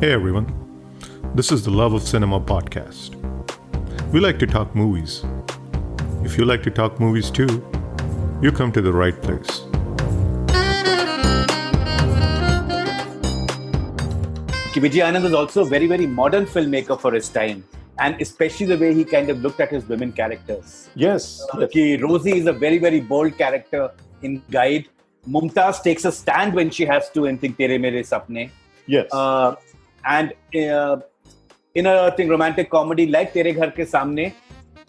Hey everyone, this is the Love of Cinema podcast. We like to talk movies. If you like to talk movies too, you come to the right place. Vijay Anand was also a very, very modern filmmaker for his time. And especially the way he kind of looked at his women characters. Yes. Rosie is a very, very bold character in Guide. Mumtaz takes a stand when she has to in Tere Ghar Ke Samne. Yes. And in a romantic comedy like Tere Ghar Ke Samne,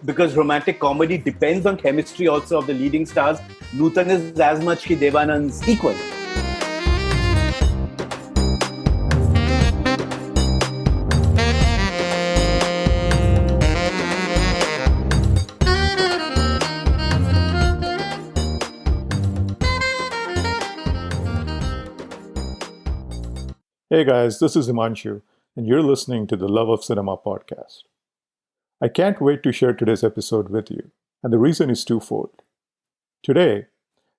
because romantic comedy depends on chemistry also of the leading stars, Nutan is as much ki Devanand's equal. Hey guys, this is Himanshu, and you're listening to the Love of Cinema podcast. I can't wait to share today's episode with you, and the reason is twofold. Today,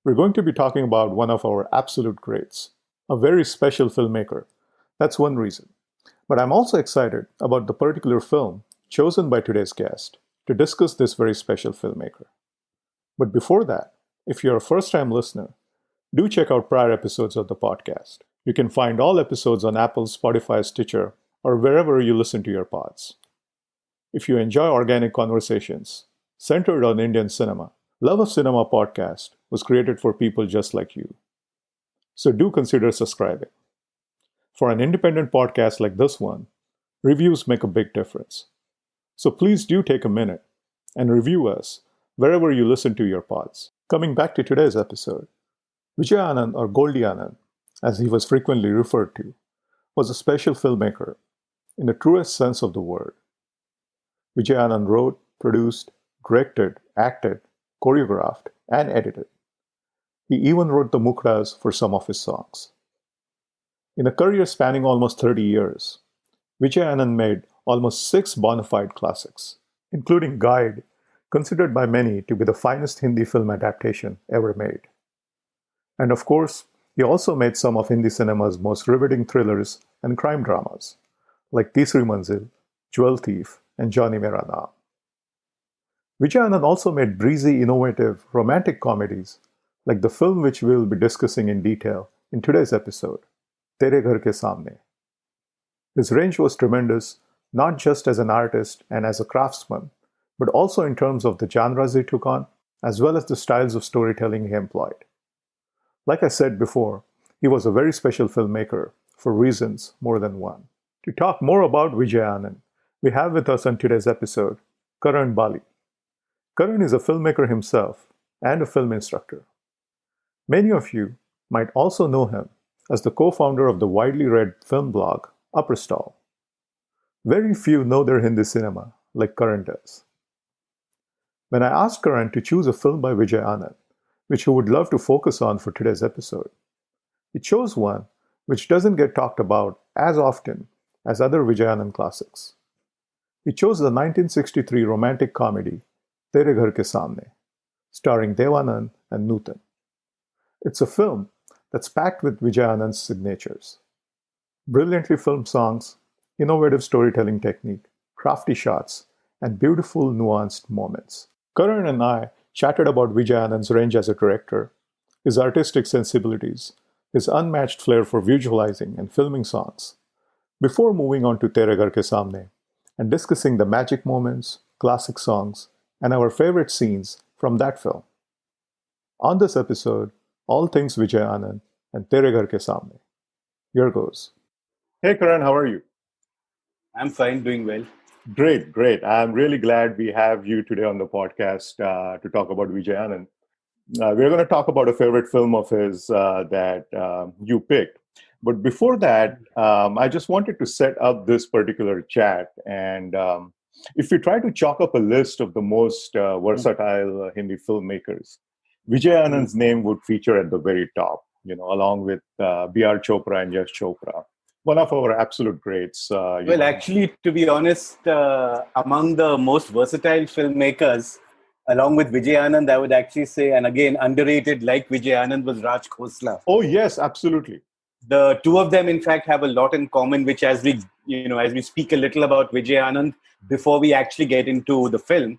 we're going to be talking about one of our absolute greats, a very special filmmaker. That's one reason. But I'm also excited about the particular film chosen by today's guest to discuss this very special filmmaker. But before that, if you're a first-time listener, do check out prior episodes of the podcast. You can find all episodes on Apple, Spotify, Stitcher, or wherever you listen to your pods. If you enjoy organic conversations centered on Indian cinema, Love of Cinema podcast was created for people just like you. So do consider subscribing. For an independent podcast like this one, reviews make a big difference. So please do take a minute and review us wherever you listen to your pods. Coming back to today's episode, Vijay Anand, or Goldie Anand, as he was frequently referred to, was a special filmmaker in the truest sense of the word. Vijay Anand wrote, produced, directed, acted, choreographed, and edited. He even wrote the mukras for some of his songs. In a career spanning almost 30 years, Vijay Anand made almost 6 bona fide classics, including Guide, considered by many to be the finest Hindi film adaptation ever made. And of course, he also made some of Hindi cinema's most riveting thrillers and crime dramas, like Teesri Manzil, Jewel Thief, and Johnny Mera Naam. Vijay Anand also made breezy, innovative, romantic comedies, like the film which we will be discussing in detail in today's episode, Tere Ghar Ke Samne. His range was tremendous, not just as an artist and as a craftsman, but also in terms of the genres he took on, as well as the styles of storytelling he employed. Like I said before, he was a very special filmmaker for reasons more than one. To talk more about Vijay Anand, we have with us on today's episode, Karan Bali. Karan is a filmmaker himself and a film instructor. Many of you might also know him as the co-founder of the widely read film blog, Upperstall. Very few know their Hindi cinema like Karan does. When I asked Karan to choose a film by Vijay Anand, which he would love to focus on for today's episode, he chose one which doesn't get talked about as often as other Vijay Anand classics. He chose the 1963 romantic comedy Tere Ghar Ke Samne, starring Devanand and Nutan. It's a film that's packed with Vijay Anand's signatures. Brilliantly filmed songs, innovative storytelling technique, crafty shots, and beautiful nuanced moments. Karan and I chatted about Vijay Anand's range as a director, his artistic sensibilities, his unmatched flair for visualizing and filming songs, before moving on to Tere Ghar Ke Samne and discussing the magic moments, classic songs, and our favorite scenes from that film. On this episode, all things Vijay Anand and Tere Ghar Ke Samne. Here goes. Hey Karan, how are you? I'm fine, doing well. Great. I'm really glad we have you today on the podcast to talk about Vijay Anand. We're going to talk about a favorite film of his that you picked. But before that, I just wanted to set up this particular chat. And if we try to chalk up a list of the most versatile Hindi filmmakers, Vijay Anand's name would feature at the very top, along with B.R. Chopra and Yash Chopra. One of our absolute greats. Actually, to be honest, among the most versatile filmmakers, along with Vijay Anand, I would actually say, and again, underrated like Vijay Anand was Raj Khosla. Oh, yes, absolutely. The two of them, in fact, have a lot in common, which as we speak a little about Vijay Anand before we actually get into the film,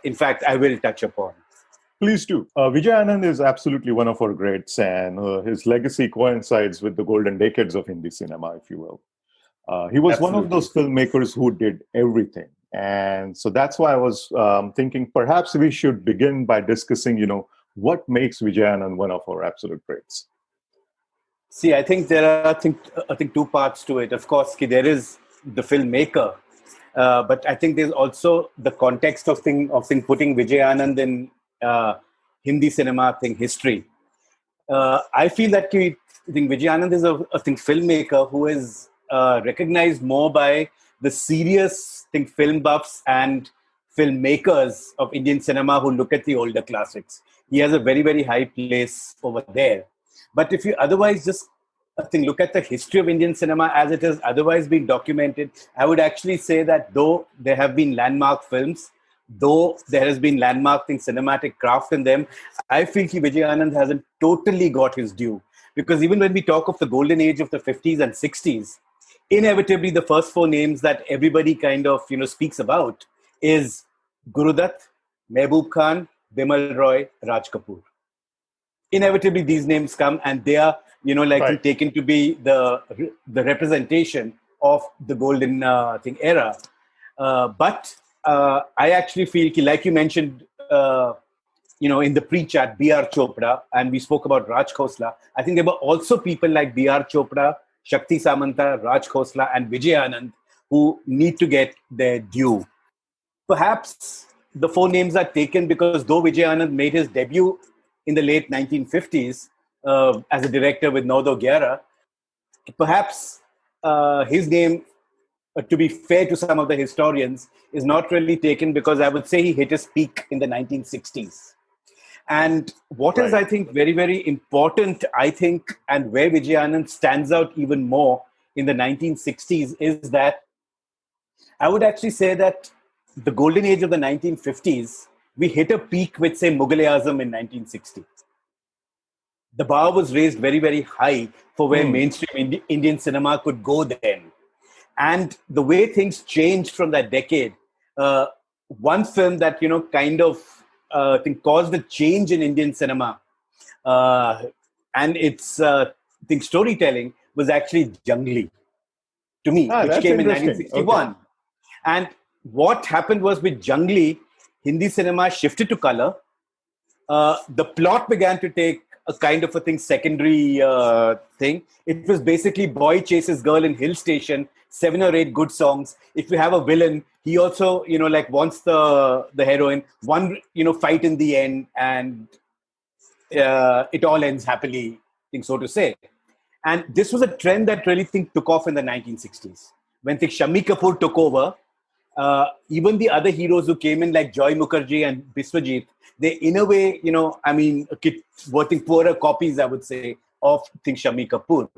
in fact, I will touch upon. Please do. Vijay Anand is absolutely one of our greats, and his legacy coincides with the golden decades of Hindi cinema, if you will. He was one of Absolutely. those filmmakers who did everything. And so that's why I was thinking perhaps we should begin by discussing, what makes Vijay Anand one of our absolute greats. See, I think there are I think two parts to it. Of course, there is the filmmaker, but I think there's also the context of putting Vijay Anand in Hindi cinema history. I feel that I think Vijay Anand is a filmmaker who is recognized more by the serious film buffs and filmmakers of Indian cinema who look at the older classics. He has a very, very high place over there. But if you otherwise just look at the history of Indian cinema as it has otherwise been documented, I would actually say that though there have been landmark films, though there has been landmark cinematic craft in them, I feel that Vijay Anand hasn't totally got his due. Because even when we talk of the golden age of the 50s and 60s, inevitably the first four names that everybody kind of speaks about is Gurudutt, Mehboob Khan, Bimal Roy, Raj Kapoor. Inevitably these names come, and they are Right. taken to be the representation of the golden era. But I actually feel like you mentioned in the pre-chat, B.R. Chopra, and we spoke about Raj Khosla. I think there were also people like B.R. Chopra, Shakti Samanta, Raj Khosla, and Vijay Anand who need to get their due. Perhaps the four names are taken because though Vijay Anand made his debut in the late 1950s as a director with Nau Do Gyara, perhaps his name, to be fair to some of the historians, is not really taken because I would say he hit his peak in the 1960s. And what is, Right. I think, very, very important, and where Vijay Anand stands out even more in the 1960s is that I would actually say that the golden age of the 1950s, we hit a peak with, say, Mughal-e-Azam in 1960. The bar was raised very, very high for where Hmm. mainstream Indian cinema could go then. And the way things changed from that decade, uh, one film that, kind of caused a change in Indian cinema uh, and its storytelling was actually Jungli to me, Ah, which that's came in interesting. Okay. 1961. And what happened was with Jungli, Hindi cinema shifted to color. The plot began to take a kind of secondary thing. It was basically boy chases girl in hill station, 7 or 8 good songs. If you have a villain, he also, wants the heroine, one, fight in the end, and it all ends happily, so to say. And this was a trend that really took off in the 1960s. When Shami Kapoor took over, even the other heroes who came in like Joy Mukherjee and Biswajit, they in a way, were poorer copies, I would say, of Shami Kapoor.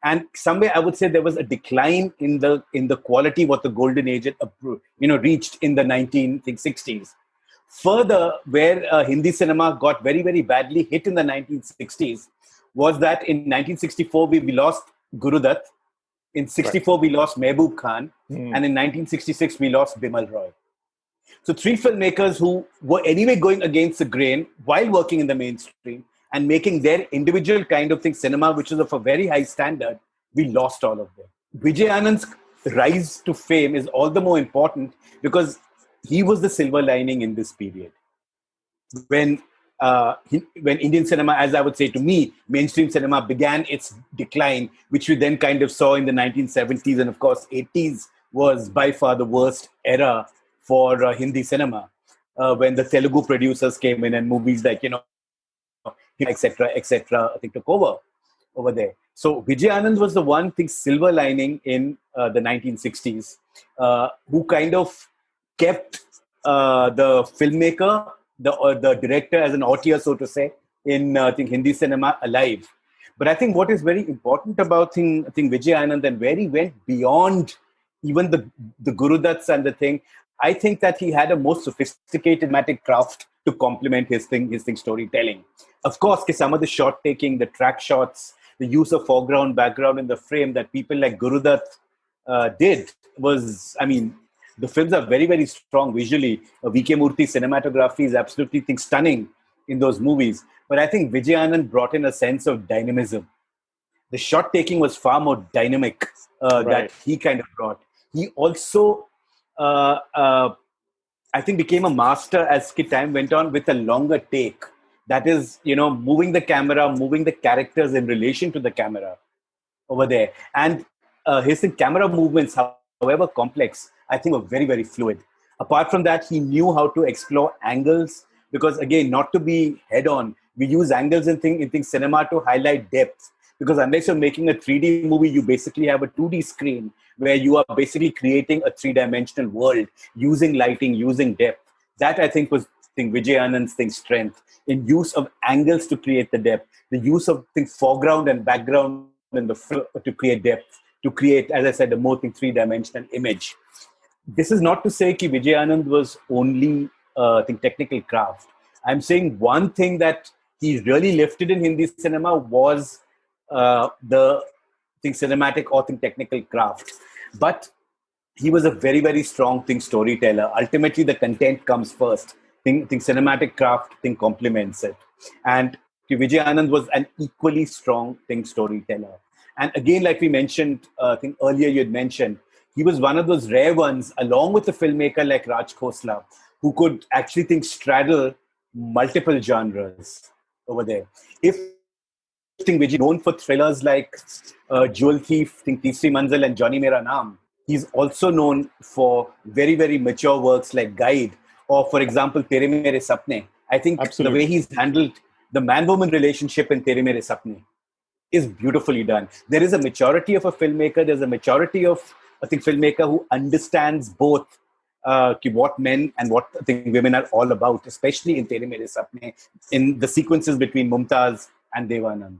And somewhere I would say there was a decline in the quality what the golden age reached in the 1960s. Further, where Hindi cinema got very, very badly hit in the 1960s was that in 1964 we lost Gurudutt, in Right. 64 we lost Mehboob Khan, Hmm. and in 1966 we lost Bimal Roy. So three filmmakers who were anyway going against the grain while working in the mainstream and making their individual kind of cinema, which is of a very high standard, we lost all of them. Vijay Anand's rise to fame is all the more important because he was the silver lining in this period. When when Indian cinema, as I would say to me, mainstream cinema began its decline, which we then kind of saw in the 1970s and of course 80s was by far the worst era for Hindi cinema. When the Telugu producers came in and movies like etc. etc. I think took over there. So Vijay Anand was the one silver lining in the 1960s, who kind of kept the filmmaker, the director as an auteur, so to say, in Hindi cinema alive. But I think what is very important about Vijay Anand and where he went beyond even the Gurudutts and the thing, I think that he had a more sophisticated dramatic craft to complement his storytelling. Of course, some of the shot taking, the track shots, the use of foreground, background in the frame that people like Gurudutt did was, I mean, the films are very, very strong visually. V.K. Murthy's cinematography is absolutely stunning in those movies. But I think Vijay Anand brought in a sense of dynamism. The shot taking was far more dynamic that he kind of brought. He also, I think, became a master as time went on with a longer take. That is, moving the camera, moving the characters in relation to the camera over there. And his camera movements, however complex, I think were very, very fluid. Apart from that, he knew how to explore angles because, again, not to be head on, we use angles in cinema to highlight depth. Because unless you're making a 3D movie, you basically have a 2D screen where you are basically creating a three-dimensional world using lighting, using depth. That, I think, was Vijay Anand's strength in use of angles to create the depth, the use of foreground and background in the film to create depth, to create, as I said, a more three-dimensional image. This is not to say that Vijay Anand was only technical craft. I'm saying one thing that he really lifted in Hindi cinema was the cinematic or technical craft. But he was a very, very strong storyteller. Ultimately, the content comes first. Cinematic craft complements it. And Vijay Anand was an equally strong storyteller. And again, like we mentioned, I think earlier you had mentioned, he was one of those rare ones, along with a filmmaker like Raj Khosla, who could actually straddle multiple genres over there. If Vijay known for thrillers like Jewel Thief, Teesri Manzil and Johnny Mera Naam, he's also known for very, very mature works like Guide or, for example, Tere Mere Sapne. I think the way he's handled the man-woman relationship in Tere Mere Sapne is beautifully done. There is a maturity of a filmmaker. There's a maturity of, I think, filmmaker who understands both what men and what I think women are all about, especially in Tere Mere Sapne, in the sequences between Mumtaz and Devanand.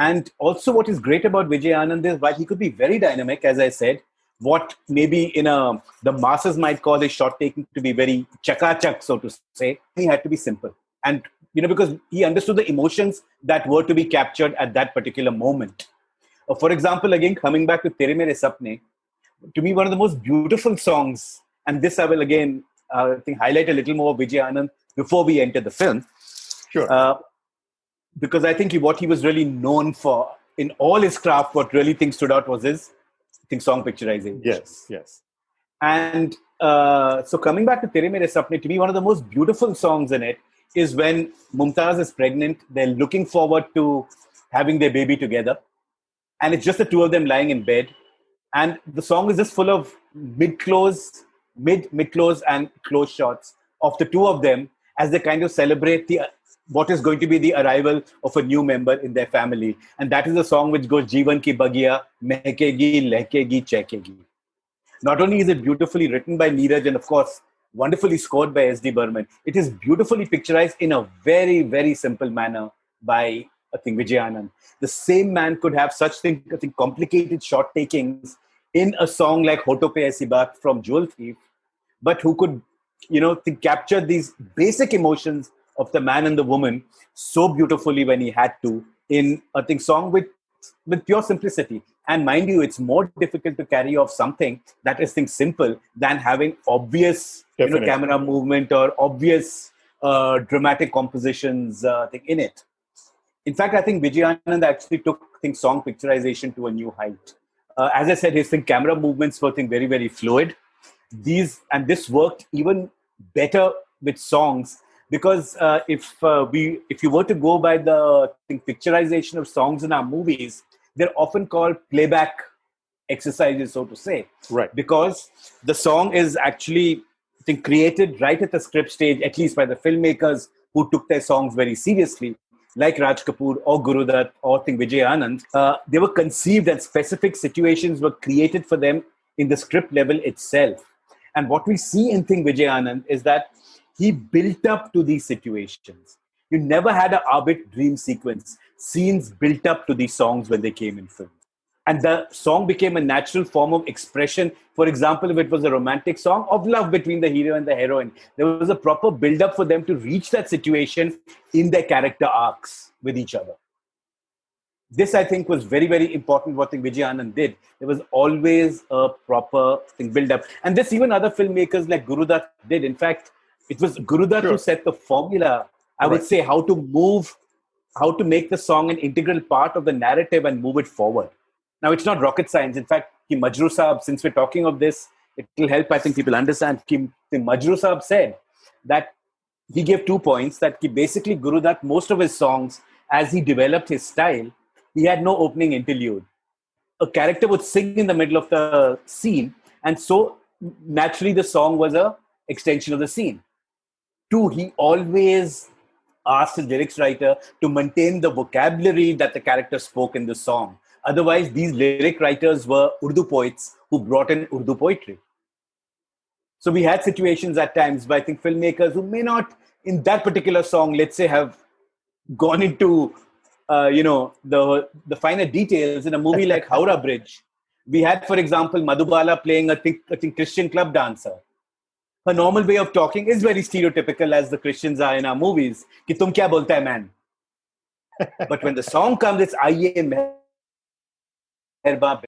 And also what is great about Vijay Anand is while he could be very dynamic, as I said, what maybe the masses might call his shot taking to be very chakachak, so to say, he had to be simple. And, because he understood the emotions that were to be captured at that particular moment. For example, again, coming back to Tere Mere Sapne, to me, one of the most beautiful songs, and this I will again, I think, highlight a little more of Vijay Anand before we enter the film. Sure. Because I think what he was really known for in all his craft, what really stood out was his song picturization. Yes. And so coming back to Tere Mere Sapne, to me, one of the most beautiful songs in it is when Mumtaz is pregnant. They're looking forward to having their baby together. And it's just the two of them lying in bed. And the song is just full of mid-close and close shots of the two of them as they kind of celebrate what is going to be the arrival of a new member in their family. And that is a song which goes, Jeevan ki bagiya, mehkegi, lehkegi, chehkegi. Not only is it beautifully written by Neeraj and, of course, wonderfully scored by S.D. Burman, it is beautifully picturized in a very, very simple manner by, I think, Vijay Anand. The same man could have such complicated shot takings in a song like Hoto Pe Aisi Baat from Jewel Thief, but who could, capture these basic emotions of the man and the woman so beautifully when he had to in a song with pure simplicity. And mind you, it's more difficult to carry off something that is simple than having obvious camera movement or obvious dramatic compositions in it. In fact, I think Vijay Anand actually took song picturization to a new height. As I said, his camera movements were very, very fluid. This worked even better with songs because if you were to go by the picturization of songs in our movies, they're often called playback exercises, so to say. Right. Because the song is actually created right at the script stage, at least by the filmmakers who took their songs very seriously, like Raj Kapoor or Gurudutt or Vijay Anand. They were conceived and specific situations were created for them in the script level itself. And what we see in Vijay Anand is that he built up to these situations. You never had an Arbit dream sequence. Scenes built up to these songs when they came in film. And the song became a natural form of expression. For example, if it was a romantic song of love between the hero and the heroine, there was a proper build-up for them to reach that situation in their character arcs with each other. this I think was very, very important. What thing Vijay Anand did, there was always a proper thing build up, and this even other filmmakers like Gurudat did. In fact, it was Gurudat who Sure. set the formula. I would Right. say how to make the song an integral part of the narrative and move it forward. Now, it's not rocket science. In fact, Ki Majru Saab, since we're talking of this, it will help, I think, people understand. Ki Majru Saab said that he gave 2 points that basically Guru Dutt, most of his songs, as he developed his style, he had no opening interlude. A character would sing in the middle of the scene, and so naturally the song was a extension of the scene. Two, he always asked his lyrics writer to maintain the vocabulary that the character spoke in the song. Otherwise, these lyric writers were Urdu poets who brought in Urdu poetry. So we had situations at times by I think filmmakers who may not in that particular song, let's say, have gone into the finer details in a movie like Howrah Bridge. We had, for example, Madhubala playing a Christian club dancer. Her normal way of talking is very stereotypical as the Christians are in our movies. Ki tum kya bolta hai, man? But when the song comes, it's Aiye Meherba.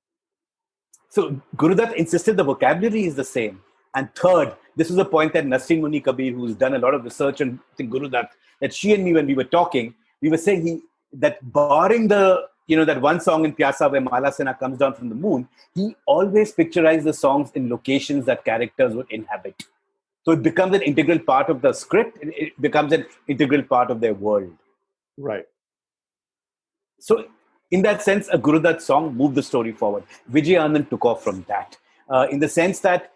So Gurudat insisted the vocabulary is the same. And third, this is a point that Nasreen Muni Kabir, who's done a lot of research on Gurudat, that she and me, when we were talking, we were saying that barring that one song in Pyasa where Mala Sena comes down from the moon, he always picturized the songs in locations that characters would inhabit. So it becomes an integral part of the script. It becomes an integral part of their world. Right. So in that sense, a Gurudat song moved the story forward. Vijay Anand took off from that. In the sense that,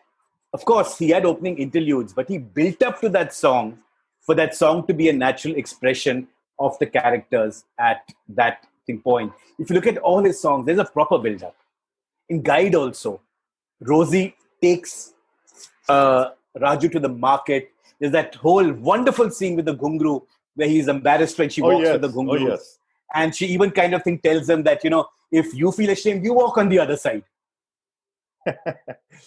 of course, he had opening interludes, but he built up to that song for that song to be a natural expression of the characters at that point. If you look at all his songs, there's a proper build-up. In Guide also, Rosie takes Raju to the market. There's that whole wonderful scene with the ghungru where he's embarrassed when she walks with the ghungru. Oh, yes. And she even kind of tells him that, if you feel ashamed, you walk on the other side.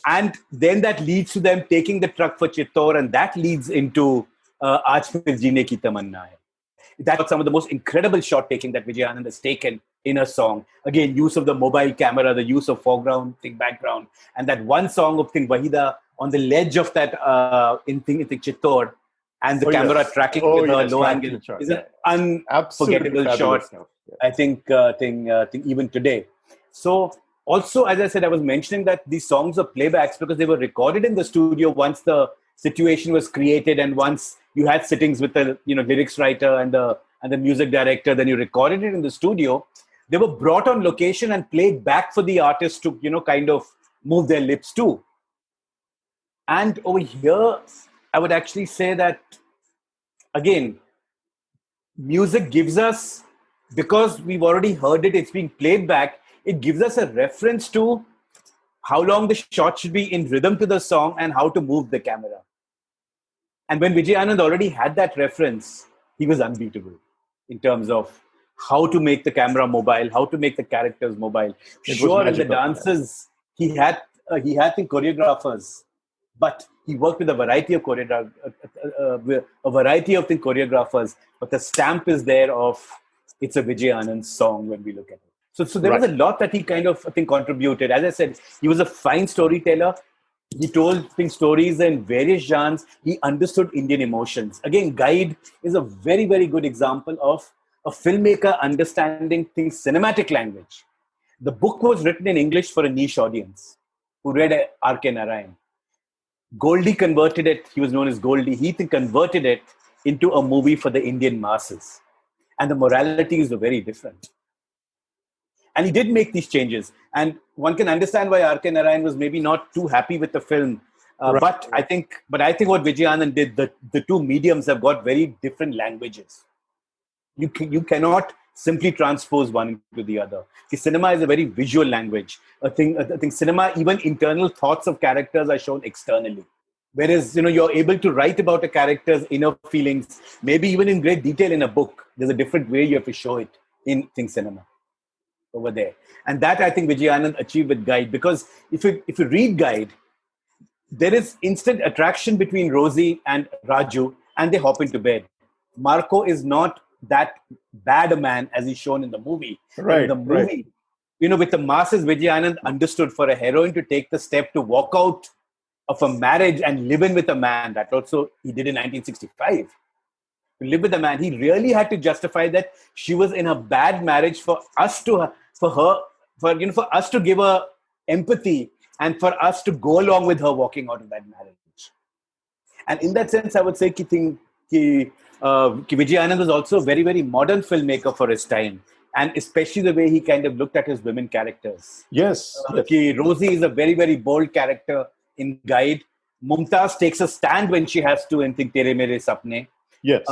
And then that leads to them taking the truck for Chittor, and that leads into Aaj Fir Jeene Ki Tamanna Hai. That's some of the most incredible shot taking that Vijay Anand has taken in a song. Again, use of the mobile camera, the use of foreground, background, and that one song of Wahida on the ledge of that in Chittor, and the camera tracking with a low angle is an unforgettable shot. Yeah. I think even today. So also, as I said, I was mentioning that these songs are playbacks because they were recorded in the studio once the situation was created, and once you had sittings with the lyrics writer and the music director, then you recorded it in the studio. They were brought on location and played back for the artist to kind of move their lips too. And over here, I would actually say that again, music gives us, because we've already heard it, it's being played back. It gives us a reference to how long the shot should be in rhythm to the song and how to move the camera. And when Vijay Anand already had that reference, he was unbeatable in terms of how to make the camera mobile, how to make the characters mobile. Sure, in the dances, he had the choreographers, but he worked with a variety of choreographers. But the stamp is there of it's a Vijay Anand song when we look at it. So there was a lot that he kind of, I think, contributed. As I said, he was a fine storyteller. He told stories in various genres. He understood Indian emotions. Again, Guide is a very, very good example of a filmmaker understanding things cinematic language. The book was written in English for a niche audience who read R.K. Narayan. Goldie converted it. He was known as Goldie. He converted it into a movie for the Indian masses. And the moralities were very different. And he did make these changes. And one can understand why R.K. Narayan was maybe not too happy with the film. But I think what Vijay Anand did, the two mediums have got very different languages. You cannot simply transpose one into the other. Cinema is a very visual language. I think cinema, even internal thoughts of characters are shown externally. Whereas, you're able to write about a character's inner feelings, maybe even in great detail in a book. There's a different way you have to show it in cinema over there. And that, I think, Vijay Anand achieved with Guide. Because if you read Guide, there is instant attraction between Rosie and Raju, and they hop into bed. Marco is not that bad a man as he's shown in the movie. But in Right, the right. movie, with the masses, Vijay Anand understood for a heroine to take the step to walk out of a marriage and live in with a man. That also he did in 1965. To live with a man, he really had to justify that she was in a bad marriage for us to, for her, for us to give her empathy and for us to go along with her walking out of that marriage. And in that sense, I would say ki Vijay Anand was also a very, very modern filmmaker for his time. And especially the way he kind of looked at his women characters. Yes, yes. Rosie is a very, very bold character in Guide. Mumtaz takes a stand when she has to in Tere Mere Sapne. Yes.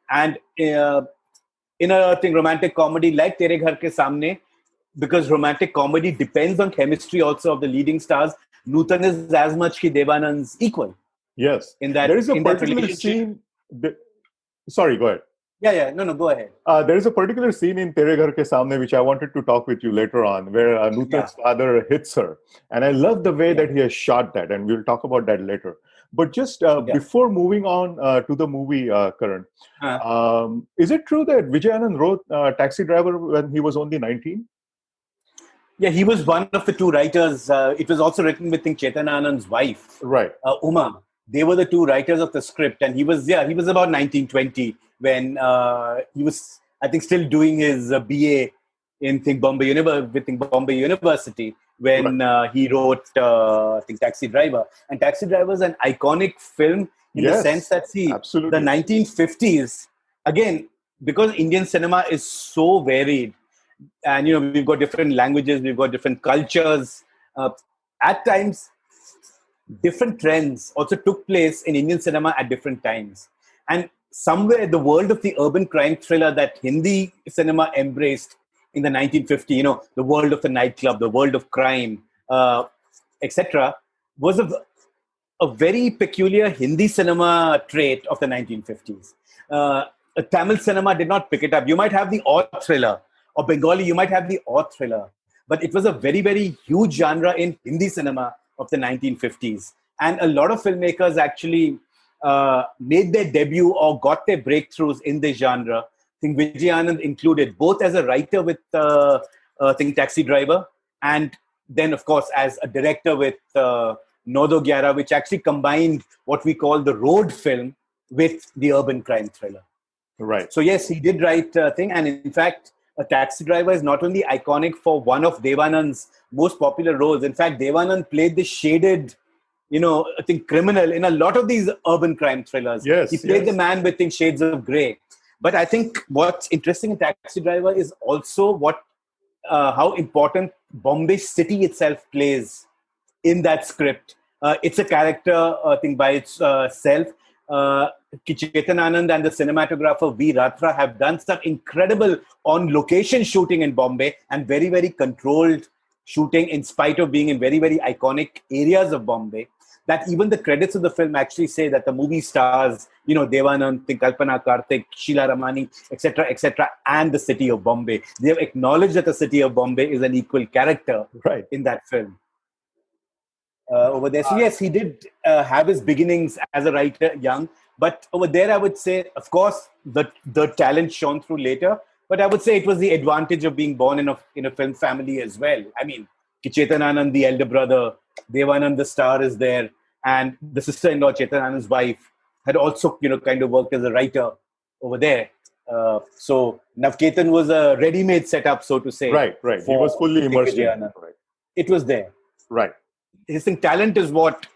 And in a romantic comedy like Tere Ghar Ke Samne, because romantic comedy depends on chemistry also of the leading stars, Nutan is as much ki Devanand's equal. Yes. In that, there is a in that particular relationship. scene. Sorry, go ahead. Yeah. No, go ahead. There is a particular scene in Tere Ghar Ke Samne which I wanted to talk with you later on, where Nutan's father hits her. And I love the way that he has shot that, and we'll talk about that later. But just before moving on to the movie, Karan, is it true that Vijay Anand wrote Taxi Driver when he was only 19? Yeah, he was one of the two writers. It was also written with Chetan Anand's wife, right? Uma. They were the two writers of the script, and he was about 1920 when he was, I think, still doing his BA in Bombay University when he wrote Taxi Driver. And Taxi Driver is an iconic film in the sense that the 1950s, again, because Indian cinema is so varied, and we've got different languages, we've got different cultures. At times, different trends also took place in Indian cinema at different times. And somewhere the world of the urban crime thriller that Hindi cinema embraced in the 1950s, the world of the nightclub, the world of crime, etc., was a very peculiar Hindi cinema trait of the 1950s. Tamil cinema did not pick it up. You might have the odd thriller, or Bengali, you might have the odd thriller. But it was a very, very huge genre in Hindi cinema of the 1950s. And a lot of filmmakers actually made their debut or got their breakthroughs in this genre. I think Vijay Anand included, both as a writer with Taxi Driver, and then, of course, as a director with Nodo Gyara, which actually combined what we call the road film with the urban crime thriller. Right. So, yes, he did write a thing. And in fact, a Taxi Driver is not only iconic for one of Devanand's most popular roles. In fact, Devanand played the shaded, I think, criminal in a lot of these urban crime thrillers. Yes, he played the man with shades of grey. But I think what's interesting in Taxi Driver is also how important Bombay city itself plays in that script. It's a character, I think, by itself. Chetan Anand and the cinematographer V. Ratra have done some incredible on-location shooting in Bombay and very, very controlled shooting in spite of being in very, very iconic areas of Bombay. That even the credits of the film actually say that the movie stars, Devanand, Kalpana Karthik, Sheila Ramani, etc., and the city of Bombay. They have acknowledged that the city of Bombay is an equal character in that film. Over there. So yes, he did have his beginnings as a writer young, but over there I would say, of course, the talent shone through later, but I would say it was the advantage of being born in a film family as well. I mean, Chetan Anand, the elder brother, Devanand, the star, is there, and the sister-in-law, Chetan Anand's wife, had also kind of worked as a writer over there. So Navketan was a ready-made setup, so to say. Right. He was fully immersed in it. Right. It was there. Right. His talent is what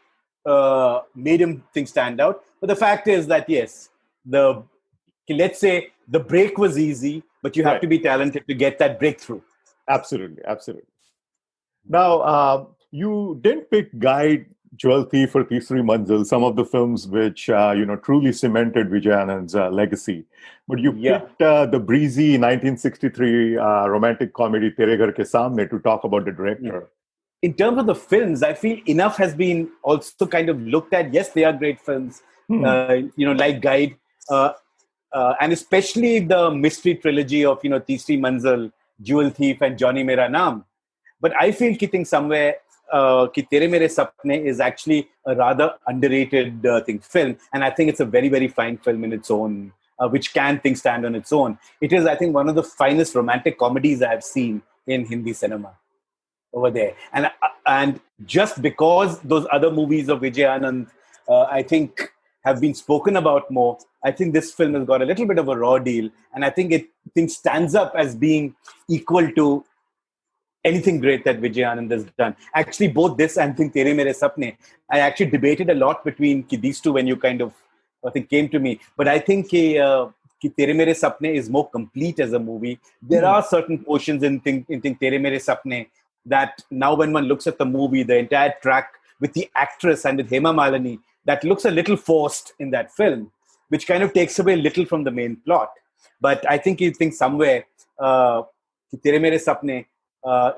made him stand out. But the fact is that, yes, let's say the break was easy, but you have to be talented to get that breakthrough. Absolutely. Now, you didn't pick Guide, Jewel Thief, or Teesri Manzil, some of the films which truly cemented Vijay Anand's legacy. But you picked the breezy 1963 romantic comedy Tere Ghar Ke Samne to talk about the director. In terms of the films, I feel enough has been also kind of looked at. Yes, they are great films, like Guide, and especially the mystery trilogy of Teesri Manzil, Jewel Thief, and Johnny Mera Naam. But I feel somewhere Ki Tere Mere Sapne is actually a rather underrated film, and I think it's a very, very fine film in its own which can think stand on its own. It is, I think, one of the finest romantic comedies I have seen in Hindi cinema over there. And just because those other movies of Vijay Anand, I think, have been spoken about more, I think this film has got a little bit of a raw deal, and I think it stands up as being equal to anything great that Vijay Anand has done. Actually, both this and think Tere Mere Sapne, I actually debated a lot between these two when you kind of, I think, came to me. But I think Ki Tere Mere Sapne is more complete as a movie. There are certain portions in think Tere Mere Sapne that now when one looks at the movie, the entire track with the actress and with Hema Malini, that looks a little forced in that film, which kind of takes away a little from the main plot. But I think you think somewhere, Ki Tere Mere Sapne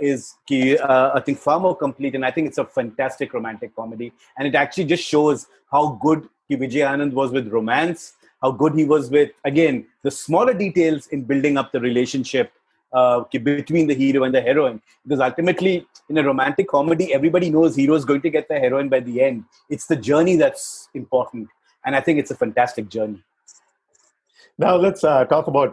is I think far more complete, and I think it's a fantastic romantic comedy, and it actually just shows how good Vijay Anand was with romance, how good he was with, again, the smaller details in building up the relationship between the hero and the heroine, because ultimately in a romantic comedy everybody knows hero is going to get the heroine by the end. It's the journey that's important, and I think it's a fantastic journey. Now let's talk about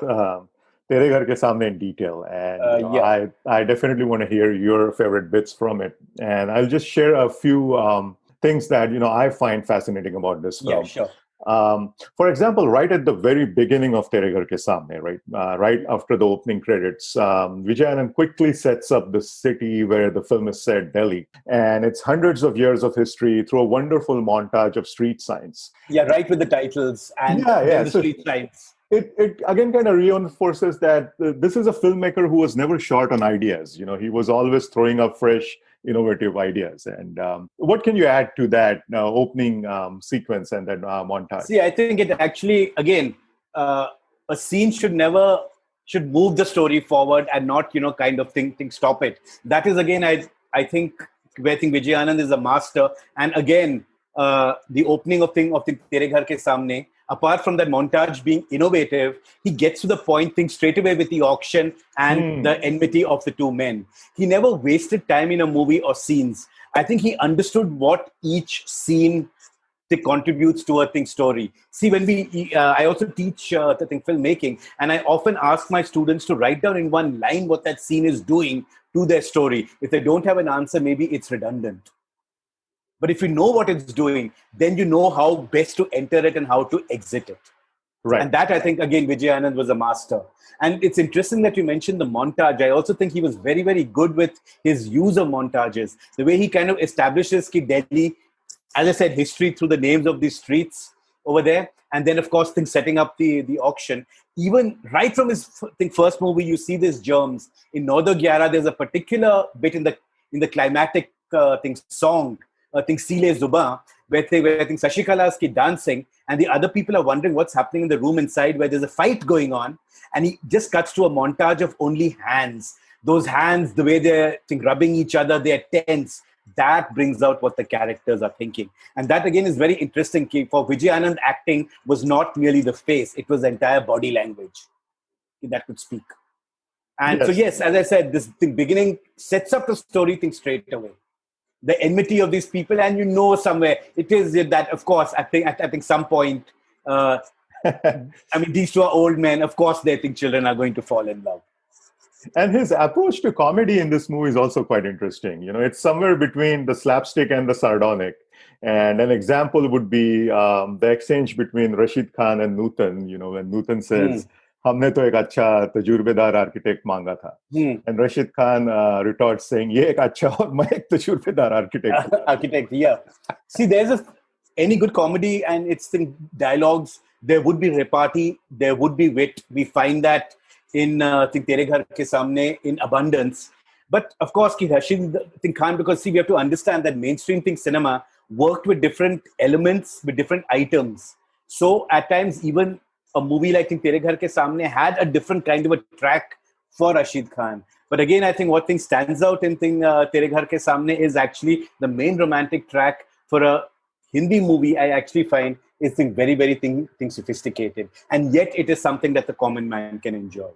Tere Ghar Ke Samne in detail. And I definitely want to hear your favorite bits from it. And I'll just share a few things that, I find fascinating about this film. Yeah, sure. For example, right at the very beginning of Tere Ghar Ke Samne, right after the opening credits, Vijay Anand quickly sets up the city where the film is set, Delhi. And it's hundreds of years of history through a wonderful montage of street signs. Yeah, right with the titles and the street signs. It again kind of reinforces that this is a filmmaker who was never short on ideas. He was always throwing up fresh, innovative ideas. And what can you add to that opening sequence and that montage? See, I think it actually, again, a scene should move the story forward and not, kind of think stop it. That is, again, I think Vijay Anand is a master. And again, the opening of Tere Ghar Ke Samne, apart from that montage being innovative, he gets to the point thing straight away with the auction and the enmity of the two men. He never wasted time in a movie or scenes. I think he understood what each scene contributes to a story. See, when I also teach filmmaking, and I often ask my students to write down in one line what that scene is doing to their story. If they don't have an answer, maybe it's redundant. But if you know what it's doing, then you know how best to enter it and how to exit it. Right. And that, I think, again, Vijay Anand was a master. And it's interesting that you mentioned the montage. I also think he was very, very good with his use of montages. The way he kind of establishes Delhi, as I said, history through the names of these streets over there. And then, of course, setting up the auction. Even right from his first movie, you see these germs. In Nordo Gyara, there's a particular bit in the climatic song, Sile Zuba, where I think Sashikala is dancing, and the other people are wondering what's happening in the room inside, where there's a fight going on, and he just cuts to a montage of only hands. Those hands, the way they're rubbing each other, they're tense. That brings out what the characters are thinking. And that, again, is very interesting. For Vijay Anand, acting was not merely the face, it was the entire body language that could speak. And so, yes, as I said, this beginning sets up the story straight away. The enmity of these people, and somewhere it is that, of course, I think some point, these two are old men, of course they think children are going to fall in love. And his approach to comedy in this movie is also quite interesting. It's somewhere between the slapstick and the sardonic. And an example would be the exchange between Rashid Khan and Nutan, when Nutan says, हमने तो एक अच्छा तजुर्बेदार architect मांगा था. And Rashid Khan retorts saying, ये एक अच्छा और मैं एक तजुर्बेदार architect. Yeah. See, there's any good comedy and its dialogues, there would be repartee, there would be wit. We find that in Tere Ghar Ke Samne in abundance. But of course, Rashid Khan, because we have to understand that mainstream cinema worked with different elements, with different items. So at times, even a movie like Tere Ghar Ke Samne had a different kind of a track for Rashid Khan. But again, I think what stands out in Tere Ghar Ke Samne is actually the main romantic track for a Hindi movie. I actually find is very, very sophisticated. And yet it is something that the common man can enjoy.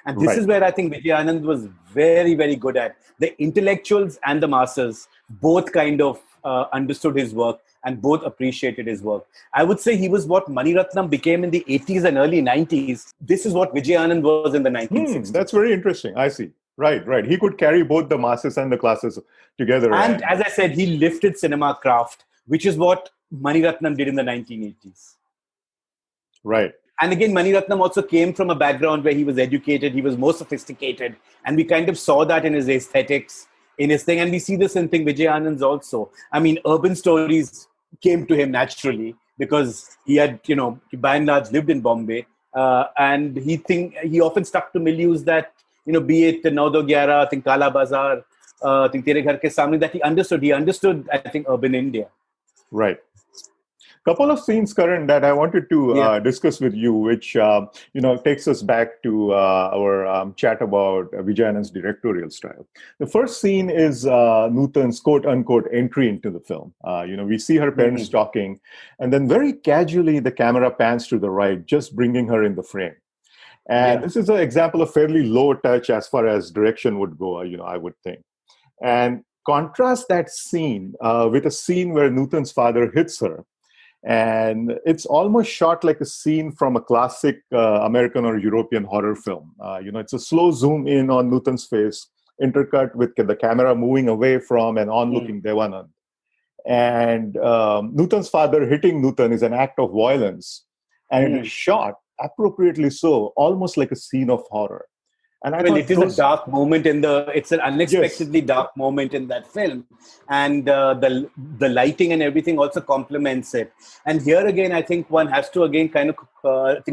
And this is where I think Vijay Anand was very, very good at. The intellectuals and the masses both kind of understood his work and both appreciated his work. I would say he was what Mani Ratnam became in the 80s and early 90s. This is what Vijay Anand was in the 1960s. That's very interesting. I see. Right. He could carry both the masses and the classes together. And as I said, he lifted cinema craft, which is what Mani Ratnam did in the 1980s. Right. And again, Mani Ratnam also came from a background where he was educated, he was more sophisticated, and we kind of saw that in his aesthetics, in his thing. And we see this in Vijay Anand's also. I mean, urban stories came to him naturally because he had, by and large lived in Bombay. And he often stuck to milieus that, be it Nau Gyara, Kala Bazaar, Tere Ghar Ke Samne, that he understood. He understood, I think, urban India. Right. Couple of scenes, Karan, that I wanted to discuss with you, which takes us back to our chat about Vijay Anand's directorial style. The first scene is Nutan's quote-unquote entry into the film. We see her parents talking, and then very casually the camera pans to the right, just bringing her in the frame. And this is an example of fairly low touch as far as direction would go, I would think. And contrast that scene with a scene where Nutan's father hits her. And it's almost shot like a scene from a classic American or European horror film. It's a slow zoom in on Nutan's face, intercut with the camera moving away from and onlooking Devanand. And Nutan's father hitting Nutan is an act of violence. And it is shot, appropriately so, almost like a scene of horror. And it is a dark moment it's an unexpectedly dark moment in that film. And the lighting and everything also complements it. And here again, I think one has to again kind of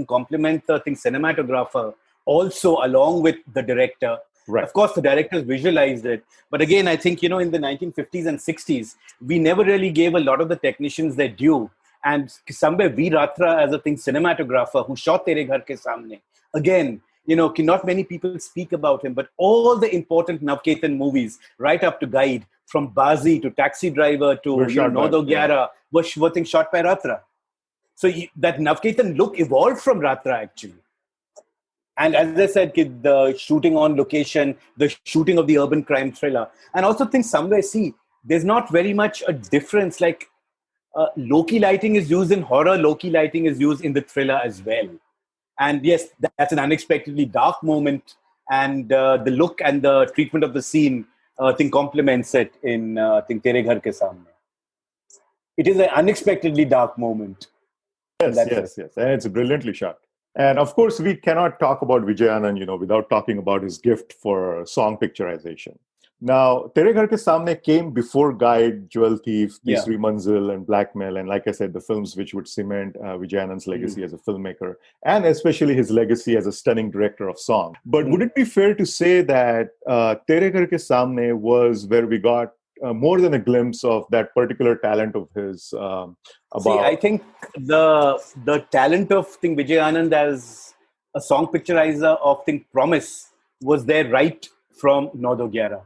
compliment the cinematographer also along with the director. Right. Of course, the directors visualized it. But again, I think, in the 1950s and 60s, we never really gave a lot of the technicians their due. And somewhere V. Ratra as a cinematographer who shot Tere Ghar Ke Samne, again, not many people speak about him, but all the important Navketan movies, right up to Guide, from Bazi to Taxi Driver to Nau Gyara, were shot by Ratra. So that Navketan look evolved from Ratra, actually. And as I said, the shooting on location, the shooting of the urban crime thriller, and also somewhere, there's not very much a difference. Like low-key lighting is used in horror, low-key lighting is used in the thriller as well. And yes, that's an unexpectedly dark moment. And the look and the treatment of the scene, complements it in Tere Ghar Ke Samne. It is an unexpectedly dark moment. Yes. And it's brilliantly shot. And of course, we cannot talk about Vijay Anand, without talking about his gift for song picturization. Now, Tere Ghar Ke Samne came before Guide, Jewel Thief, Tisri Manzil, and Blackmail. And like I said, the films which would cement Vijay Anand's legacy as a filmmaker, and especially his legacy as a stunning director of song. But would it be fair to say that Tere Ghar Ke Samne was where we got more than a glimpse of that particular talent of his? I think the talent of Vijay Anand as a song picturizer of Promise was there right from Nau Gyara.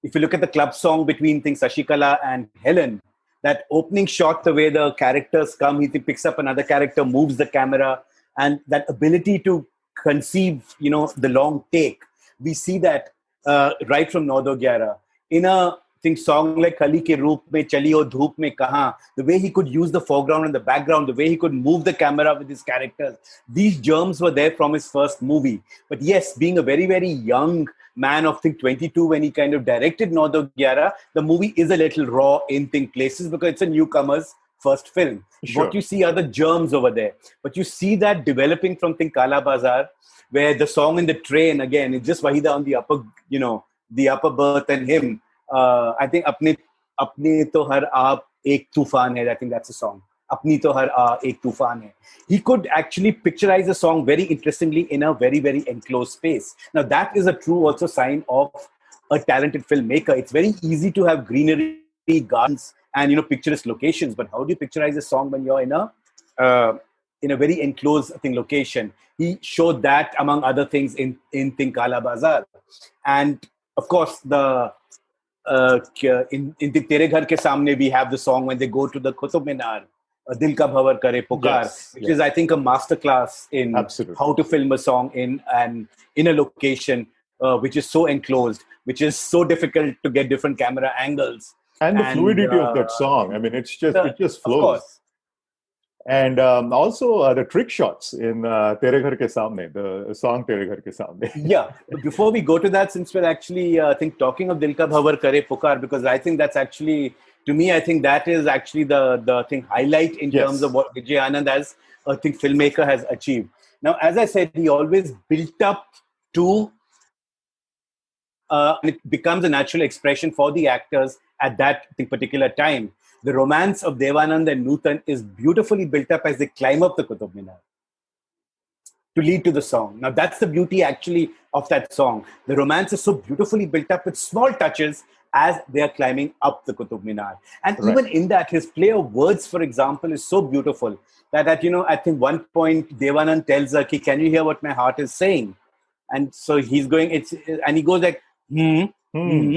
If you look at the club song between Sashikala and Helen, that opening shot, the way the characters come, he picks up another character, moves the camera, and that ability to conceive, the long take. We see that right from Nau Gyara. In a song like Kali Ke Roop Mein, Chali Ho Dhoop Mein Kahan, the way he could use the foreground and the background, the way he could move the camera with his characters, these germs were there from his first movie. But yes, being a very, very young man of 22 when he kind of directed Nau Gyara, the movie is a little raw in places because it's a newcomer's first film. Sure. What you see are the germs over there. But you see that developing from Kala Bazaar, where the song in the train, again, it's just Wahida on the upper berth and him. I think Apne To Har Aap Ek Tufan Hai. I think that's a song. Apni To Har Aa Ek Tufan Hai. He could actually picturize a song very interestingly in a very, very enclosed space. Now that is a true also sign of a talented filmmaker. It's very easy to have greenery, gardens, and picturesque locations. But how do you picturize a song when you're in a very enclosed location? He showed that among other things in Kala Bazaar, and of course in Tere Ghar Ke Samne we have the song when they go to the Qutub Minar, Dil Ka Bhavar Kare Pukar, which is I think a masterclass in how to film a song in a location which is so enclosed, which is so difficult to get different camera angles. And the And fluidity of that song. I mean, it just of flows. course, And also the trick shots in Tere Ghar Ke Samne, the song Tere Ghar Ke Samne. yeah. But before we go to that, since we're actually, I think, talking of Dil Ka Bhanwar Kare Pukar, because I think that's actually, to me, I think that is actually the thing highlight in terms of Yes. what Vijay Anand as I think filmmaker has achieved. Now, as I said, he always built up to, and it becomes a natural expression for the actors at that particular time. The romance of Devanand and Nutan is beautifully built up as they climb up the Qutub Minar to lead to the song. Now, that's the beauty actually of that song. The romance is so beautifully built up with small touches as they are climbing up the Qutub Minar. And Right. even in that, his play of words, for example, is so beautiful that I think one point Devanand tells her, can you hear what my heart is saying? And so he's going, and he goes like, hmm, hmm, Hmm.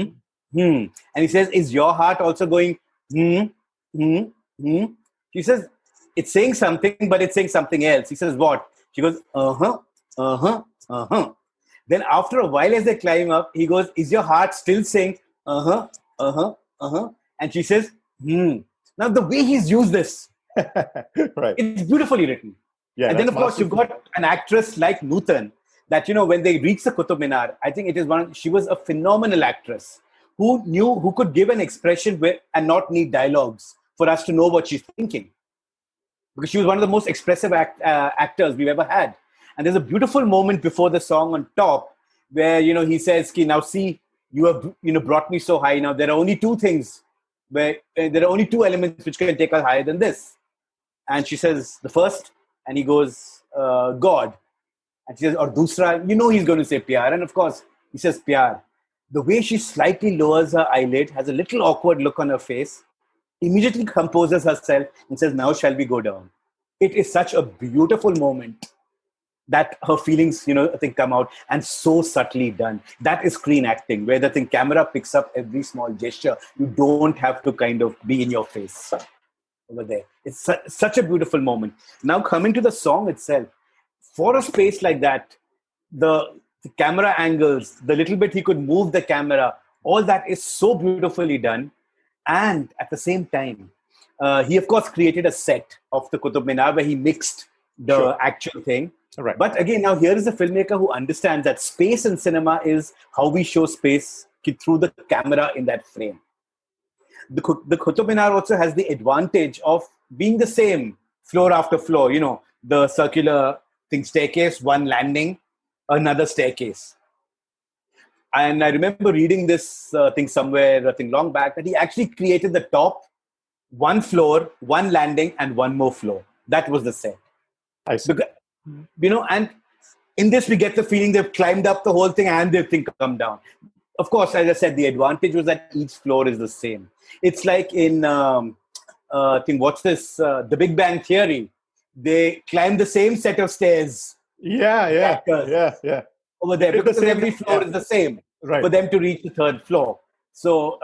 hmm. And he says, is your heart also going, hmm, hmm, hmm? She says, it's saying something, but it's saying something else. He says, what? She goes, uh-huh, uh-huh, uh-huh. Then after a while, as they climb up, he goes, is your heart still saying, uh-huh, uh-huh, uh-huh? And she says, hmm. Now, the way he's used this, Right. it's beautifully written. Yeah, And then, that's of course, you've masterful. got an actress like Nutan that, when they reach the Qutub Minar, I think she was a phenomenal actress who could give an expression and not need dialogues for us to know what she's thinking. Because she was one of the most expressive actors we've ever had. And there's a beautiful moment before the song on top where, he says, Ki, now see, you have, brought me so high. Now, there are only two things there are only two elements which can take us higher than this. And she says, the first, and he goes, God. And she says, or dusra, he's going to say pyar. And of course, he says pyar. The way she slightly lowers her eyelid, has a little awkward look on her face, immediately composes herself and says, now shall we go down? It is such a beautiful moment that her feelings, I think come out, and so subtly done. That is screen acting, where the thing camera picks up every small gesture. You don't have to kind of be in your face over there. It's such a beautiful moment. Now, coming to the song itself, for a space like that, the camera angles, the little bit he could move the camera, all that is so beautifully done. And at the same time, he of course created a set of the Qutub Minar where he mixed Sure. the actual thing. Right. But again, now here is a filmmaker who understands that space in cinema is how we show space through the camera in that frame. The Qutub Minar also has the advantage of being the same floor after floor, the circular thing staircase, one landing, another staircase. And I remember reading this thing somewhere, I think long back, that he actually created the top, one floor, one landing, and one more floor. That was the set. I see. Because, and in this, we get the feeling they've climbed up the whole thing and they've come down. Of course, as I said, the advantage was that each floor is the same. It's like in, I think, what's this? The Big Bang Theory. They climb the same set of stairs, Yeah, the yeah, actors, yeah, yeah. over there, Did the because same. every floor Yeah. is the same Right. for them to reach the third floor. So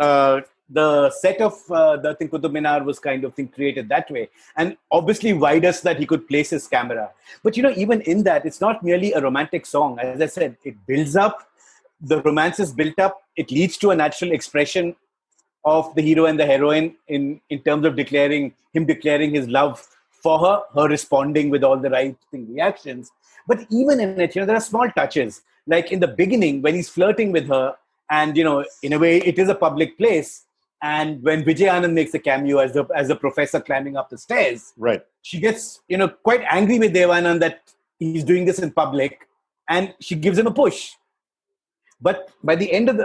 the set of the Qutub Minar was kind of created that way, and obviously wider so that he could place his camera. But even in that, it's not merely a romantic song. As I said, it builds up. The romance is built up. It leads to a natural expression of the hero and the heroine in terms of declaring his love for her responding with all the right reactions. But even in it, there are small touches. Like in the beginning, when he's flirting with her, and in a way, it is a public place. And when Vijay Anand makes a cameo as a professor climbing up the stairs, Right. she gets quite angry with Devanand that he's doing this in public, and she gives him a push. But by the end of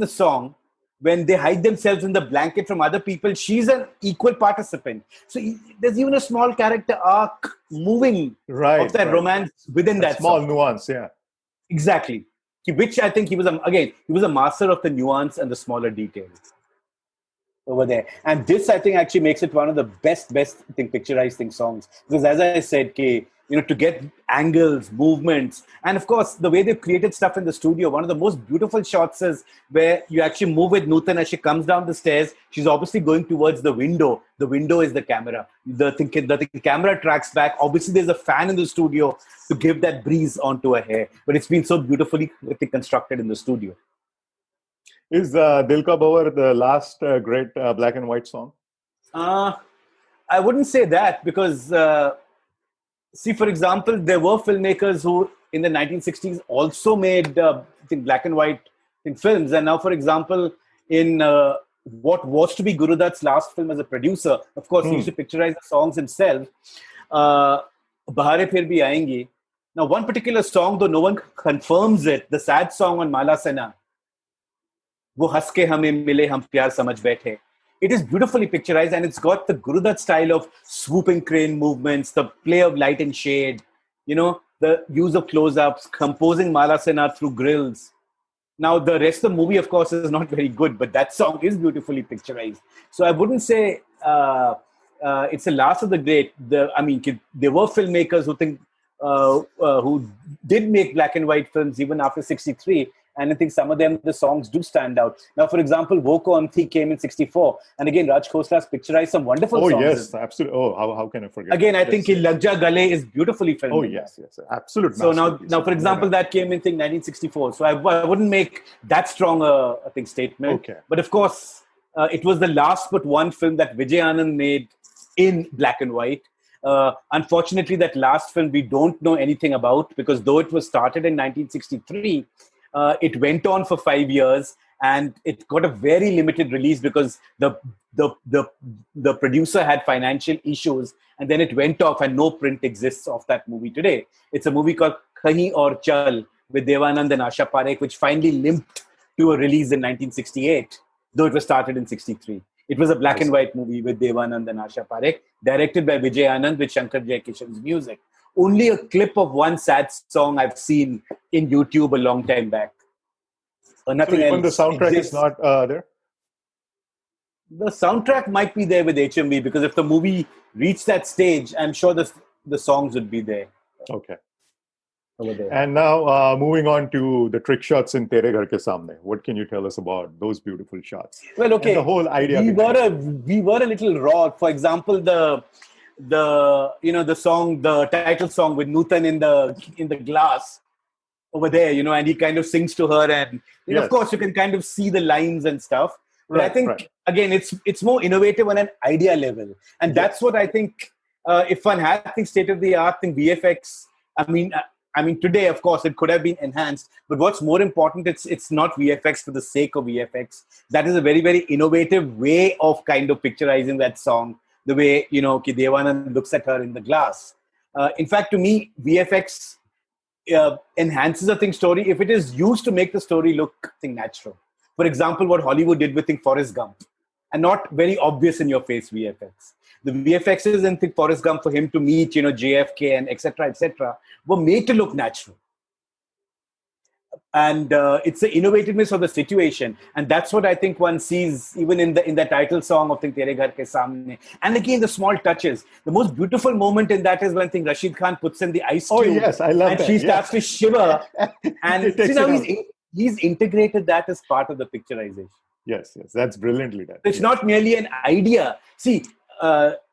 the song, when they hide themselves in the blanket from other people, she's an equal participant. So there's even a small character arc moving Right. of that Right. romance within that small song. nuance. Yeah. Exactly. Which I think he was a master of the nuance and the smaller details over there. And this, I think, actually makes it one of the best picturized songs. Because as I said, to get angles, movements, and of course, the way they've created stuff in the studio, one of the most beautiful shots is where you actually move with Nutan as she comes down the stairs. She's obviously going towards the window. The window is the camera. The camera tracks back. Obviously, there's a fan in the studio to give that breeze onto her hair. But it's been so beautifully constructed in the studio. Is Dil Ka Bhavar the last great black and white song? Uh, I wouldn't say that because, see, for example, there were filmmakers who in the 1960s also made I think black and white in films. And now, for example, in what was to be Guru Dutt's last film as a producer, of course, he used to picturize the songs himself. Bahare Phir Bhi Aayenge. Now, one particular song, though no one confirms it, the sad song on Mala Sena, वो हंस के हमें मिले हम प्यार समझ बैठे. It is beautifully picturized and it's got the Guru Dutt style of swooping crane movements, the play of light and shade, the use of close-ups, composing Mala Sena through grills. Now, the rest of the movie, of course, is not very good, but that song is beautifully picturized. So I wouldn't say it's the last of the great. There were filmmakers who did make black and white films even after 63. And I think some of them, the songs do stand out. Now, for example, Wo Kaun Thi came in 64. And again, Raj Khosla's picturized some wonderful songs. Oh, yes, absolutely. Oh, how can I forget? Again, I think Lag Ja Gale is beautifully filmed. Oh, yes, absolutely. So now, for example, that came in, I think, 1964. So I wouldn't make that strong a statement. Okay. But of course, it was the last but one film that Vijay Anand made in black and white. Unfortunately, that last film we don't know anything about because though it was started in 1963, it went on for 5 years and it got a very limited release because the producer had financial issues and then it went off and no print exists of that movie today. It's a movie called Kahin Aur Chal with Deva Anand and Asha Parekh, which finally limped to a release in 1968, though it was started in 63. It was a black and white movie with Deva Anand and Asha Parekh, directed by Vijay Anand with Shankar Jaikishan's music. Only a clip of one sad song I've seen in YouTube a long time back. Nothing so even else. The soundtrack exists. Is not there? The soundtrack might be there with HMV because if the movie reached that stage, I'm sure the songs would be there. Okay. Over there. And now moving on to the trick shots in Tere Ghar Ke Samne. What can you tell us about those beautiful shots? Well, okay. And the whole idea. We were a little raw. For example, the song, the title song with Nutan in the glass over there, and he kind of sings to her, and yes. Of course you can kind of see the lines and stuff. But I think again, it's more innovative on an idea level, and that's what I think. If one had state of the art in VFX, I mean, today, of course, it could have been enhanced. But what's more important, it's not VFX for the sake of VFX. That is a very, very innovative way of kind of picturizing that song. The way, Ki Deva Anand looks at her in the glass. In fact, to me, VFX enhances a story if it is used to make the story look natural. For example, what Hollywood did with Forrest Gump. And not very obvious in your face VFX. The VFXs in Forrest Gump for him to meet, JFK and etc., were made to look natural. And it's the innovativeness of the situation. And that's what I think one sees even in the title song of Tere Ghar Ke Samne. And again, the small touches. The most beautiful moment in that is when Rashid Khan puts in the ice cube. Oh, yes, I love and that. She starts to shiver. And see now he's integrated that as part of the picturization. Yes, that's brilliantly done. It's not merely an idea. See,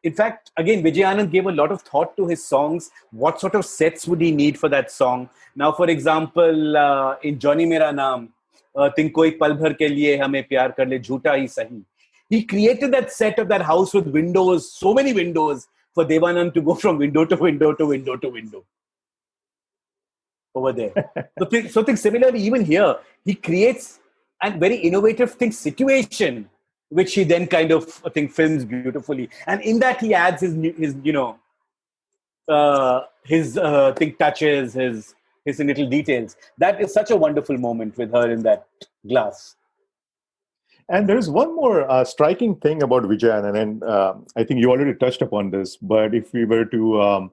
in fact, again, Vijay Anand gave a lot of thought to his songs. What sort of sets would he need for that song? Now, for example, in Johnny Mera Naam, Tin Koi Pal Bhar Ke Liye Hame Pyar Kar Le Jhoota Hi Sahi. He created that set of that house with windows, so many windows, for Deva Anand to go from window to window to window to window. Over there. So think similarly, even here, he creates a very innovative situation, which he then kind of films beautifully, and in that he adds his touches, his little details. That is such a wonderful moment with her in that glass. And there's one more striking thing about Vijay Anand, and I think you already touched upon this. But if we were to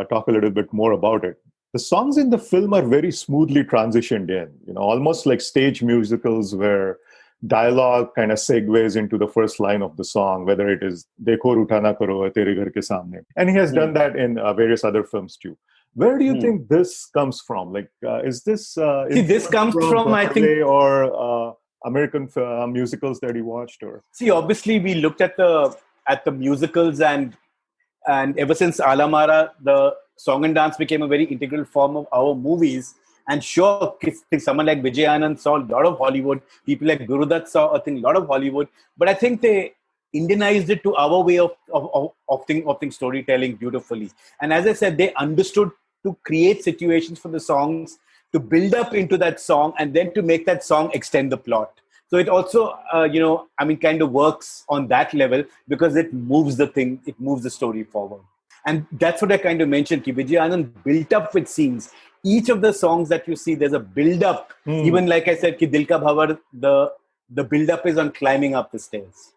talk a little bit more about it. The songs in the film are very smoothly transitioned in, almost like stage musicals where dialogue kind of segues into the first line of the song, whether it is Dekho Ruta Na Karo or Tere Ghar Ke Samne. And he has done that in various other films too. Where do you think this comes from? Like, is this... this comes from I think... Or American musicals that he watched? Or See, obviously we looked at the musicals and ever since Alamara, the song and dance became a very integral form of our movies. And sure, I think someone like Vijay Anand saw a lot of Hollywood. People like Gurudat saw, I think, a lot of Hollywood. But I think they Indianized it to our way of storytelling beautifully. And as I said, they understood to create situations for the songs, to build up into that song, and then to make that song extend the plot. So it also, kind of works on that level because it moves the story forward. And that's what I kind of mentioned. Ki Vijay Anand built up with scenes. Each of the songs that you see, there's a build up. Even like I said, Ki Dil Ka Bhanwar, the build up is on climbing up the stairs.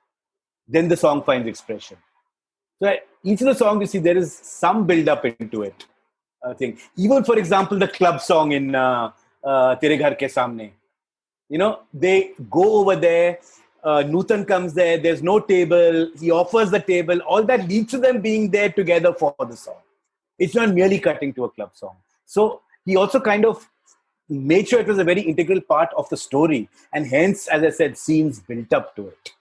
Then the song finds expression. So each of the songs you see, there is some build up into it. I think even, for example, the club song in Tere Ghar Ke Samne. They go over there. Nutan comes there. There's no table. He offers the table. All that leads to them being there together for the song. It's not merely cutting to a club song. So he also kind of made sure it was a very integral part of the story. And hence, as I said, scenes built up to it.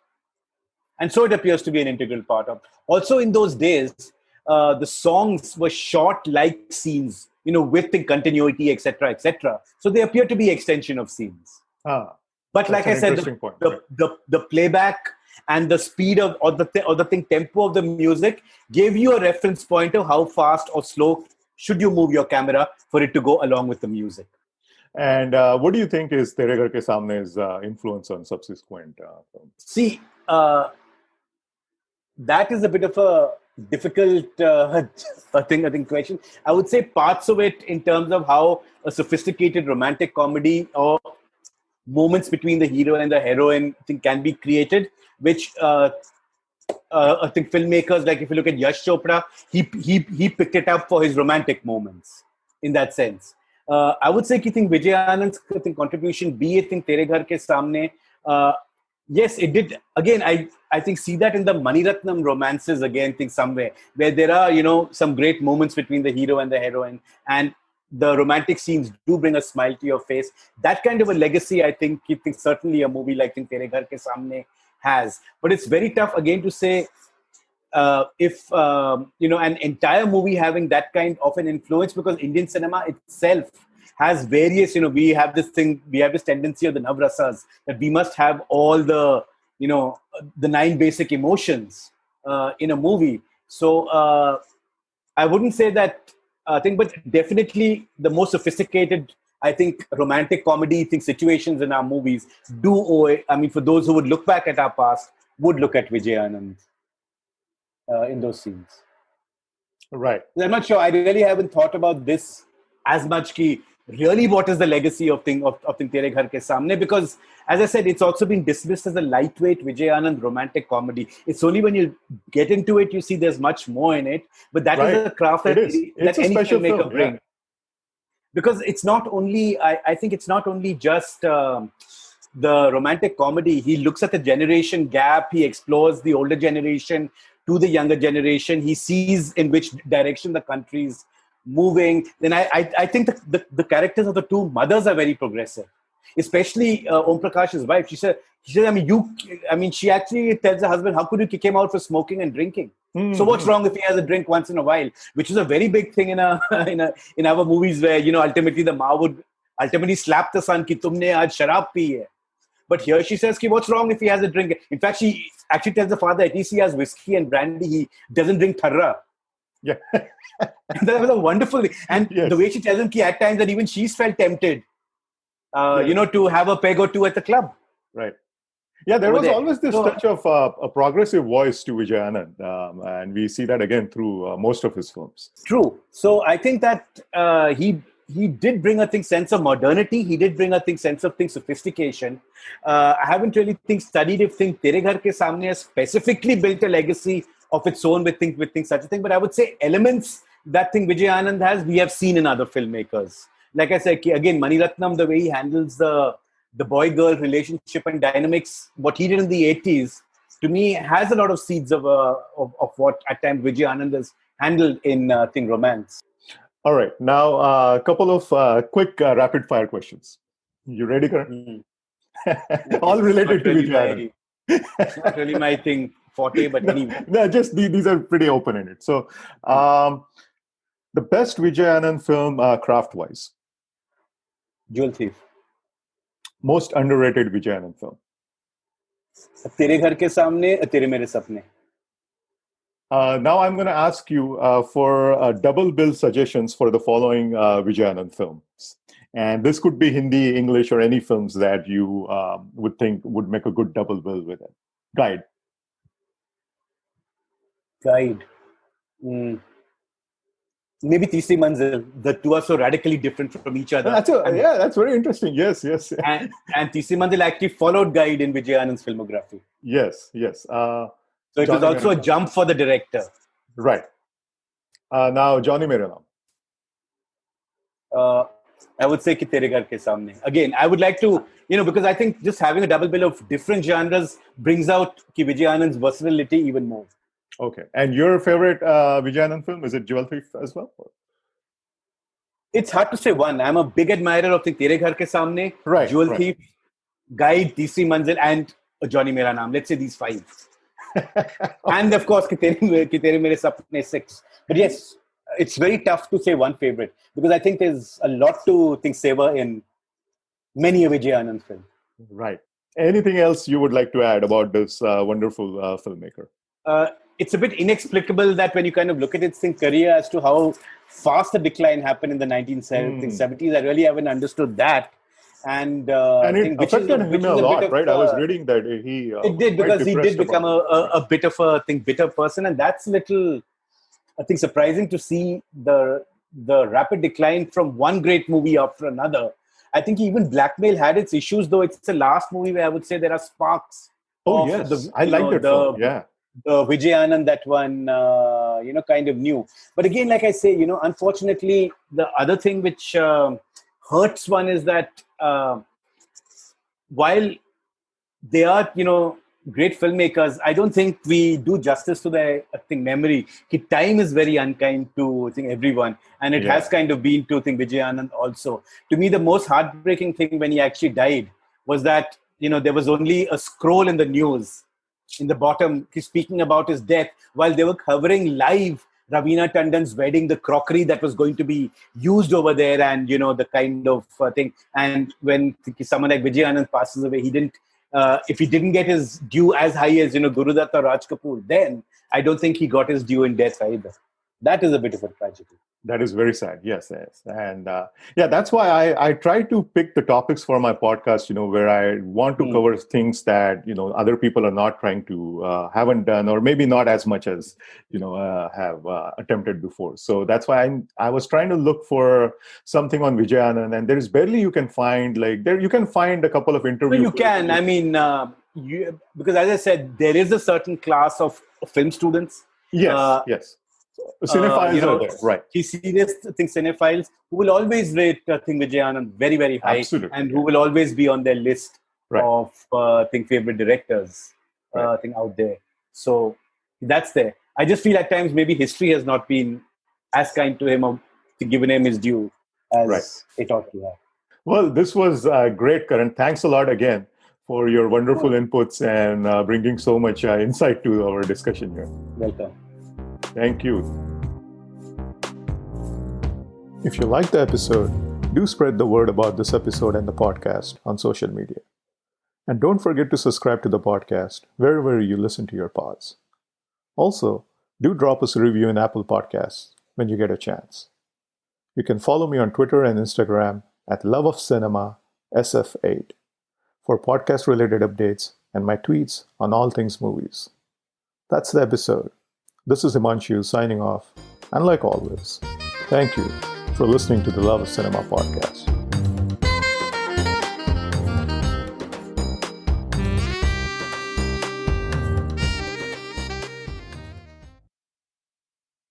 And so it appears to be an integral part of. Also, in those days, the songs were short like scenes, with the continuity, etc., etc. So they appear to be extension of scenes. But like I said, the playback and the speed of the tempo of the music gave you a reference point of how fast or slow should you move your camera for it to go along with the music. And what do you think is Tere Ghar Ke Samne's influence on subsequent films? See, that is a bit of a difficult question. I would say parts of it in terms of how a sophisticated romantic comedy or moments between the hero and the heroine can be created, which I think filmmakers, like if you look at Yash Chopra, he picked it up for his romantic moments in that sense. I would say I think Vijay Anand's contribution, be it in Tere Ghar Ke Samne, yes, it did. Again, I think see that in the Mani Ratnam romances again, somewhere where there are, some great moments between the hero and the heroine, and the romantic scenes do bring a smile to your face. That kind of a legacy, I think certainly a movie like Tere Ghar Ke Samne has. But it's very tough again to say if an entire movie having that kind of an influence, because Indian cinema itself has various, we have this tendency of the Navrasas that we must have all the, the 9 basic emotions in a movie. So I wouldn't say that but definitely the most sophisticated, I think, romantic comedy situations in our movies do owe it. I mean, for those who would look back at our past, would look at Vijay Anand in those scenes. Right. I'm not sure. I really haven't thought about this as much. Really, what is the legacy of Tere Ghar Ke Samne? Because, as I said, it's also been dismissed as a lightweight Vijay Anand romantic comedy. It's only when you get into it, you see there's much more in it. But that is a craft that any filmmaker brings. Yeah. Because it's not only, I think it's not only just the romantic comedy. He looks at the generation gap. He explores the older generation to the younger generation. He sees in which direction the country's moving. Then I think the characters of the two mothers are very progressive, especially Om Prakash's wife. She said, she actually tells her husband, how could you kick him out for smoking and drinking? Mm-hmm. So what's wrong if he has a drink once in a while? Which is a very big thing in our movies where, ultimately the ma would ultimately slap the son ki tumne aaj sharab pi hai. But here she says, what's wrong if he has a drink? In fact, she actually tells the father, at least he has whiskey and brandy. He doesn't drink tharra. Yeah. That was a wonderful thing. And the way she tells him at times that even she's felt tempted, to have a peg or two at the club. Right. Yeah, there was always this touch of a progressive voice to Vijay Anand. And we see that again through most of his films. True. So I think that he did bring a sense of modernity. He did bring a sense of sophistication. I haven't really studied if Tere Ghar Ke Samne has specifically built a legacy of its own with such a thing. But I would say elements that Vijay Anand has, we have seen in other filmmakers. Like I said, again, Mani Ratnam, the way he handles the boy-girl relationship and dynamics, what he did in the 80s, to me, has a lot of seeds of what at times Vijay Anand has handled in romance. All right. Now, a couple of quick rapid-fire questions. You ready, Karan? All related to Vijay Anand. It's not really my thing. Forte, but anyway. No, just these are pretty open-ended. So, the best Vijay Anand film, craft-wise? Jewel Thief. Most underrated Vijay Anand film. तेरे घर के सामने, तेरे मेरे सपने. Now I'm going to ask you for double bill suggestions for the following Vijay Anand films. And this could be Hindi, English, or any films that you would think would make a good double bill with it. Guide. Guide. Maybe Tisri Manzil. The two are so radically different from each other. That's very interesting. Yes. And Tisri Manzil actually followed Guide in Vijay Anand's filmography. Yes. So it was also a jump for the director. Right. Now, Johnny Mere Naam. I would say Ki Tere Ghar Ke Samne. Again, I would like to, because I think just having a double bill of different genres brings out Ki Vijay Anand's versatility even more. Okay. And your favorite Vijay Anand film, is it Jewel Thief as well? It's hard to say one. I'm a big admirer of the Tere Ghar Ke Samne, right, Jewel Thief, Guide, Tisri Manzil, and Johnny Mera Naam. Let's say these 5. Okay. And of course, Ki Tere Mere Sapne 6. But yes, it's very tough to say one favorite because I think there's a lot to savor in many a Vijay Anand film. Right. Anything else you would like to add about this wonderful filmmaker? It's a bit inexplicable that when you kind of look at its career as to how fast the decline happened in the 1970s, I really haven't understood that. And it affected him a lot, right? I was reading that he... it did, because he did become a bit of a bitter person. And that's a little, I think, surprising to see the rapid decline from one great movie after another. I think even Blackmail had its issues, though it's the last movie where I would say there are sparks. Oh, yes. I like that film. Yeah. The Vijay Anand, that one, kind of new. But again, like I say, unfortunately, the other thing which hurts one is that while they are, great filmmakers, I don't think we do justice to their memory. Time is very unkind to everyone, and it has kind of been to Vijay Anand also. To me, the most heartbreaking thing when he actually died was that there was only a scroll in the news in the bottom speaking about his death while they were covering live Raveena Tandon's wedding, the crockery that was going to be used over there, and the kind of thing. And when someone like Vijay Anand passes away, he didn't. If he didn't get his due as high as Gurudutt or Raj Kapoor, then I don't think he got his due in death either. That is a bit of a tragedy. That is very sad. Yes. And that's why I try to pick the topics for my podcast, where I want to cover things that, other people are not trying to, haven't done, or maybe not as much as, have attempted before. So that's why I was trying to look for something on Vijay Anand, and there is barely you can find, you can find a couple of interviews. Well, you can. I mean, because as I said, there is a certain class of film students. Yes. Cinephiles are there, right? Serious cinephiles who will always rate Vijay Anand very, very high. Absolutely, and who will always be on their list of favorite directors out there. So that's there. I just feel at times maybe history has not been as kind to him or given him his due as it ought to have. Well, this was great, Karan. Thanks a lot again for your wonderful inputs and bringing so much insight to our discussion here. Welcome. Thank you. If you liked the episode, do spread the word about this episode and the podcast on social media. And don't forget to subscribe to the podcast wherever you listen to your pods. Also, do drop us a review in Apple Podcasts when you get a chance. You can follow me on Twitter and Instagram at Love of Cinema SF8 for podcast-related updates and my tweets on all things movies. That's the episode. This is Himanshu signing off, and like always, thank you for listening to the Love of Cinema podcast.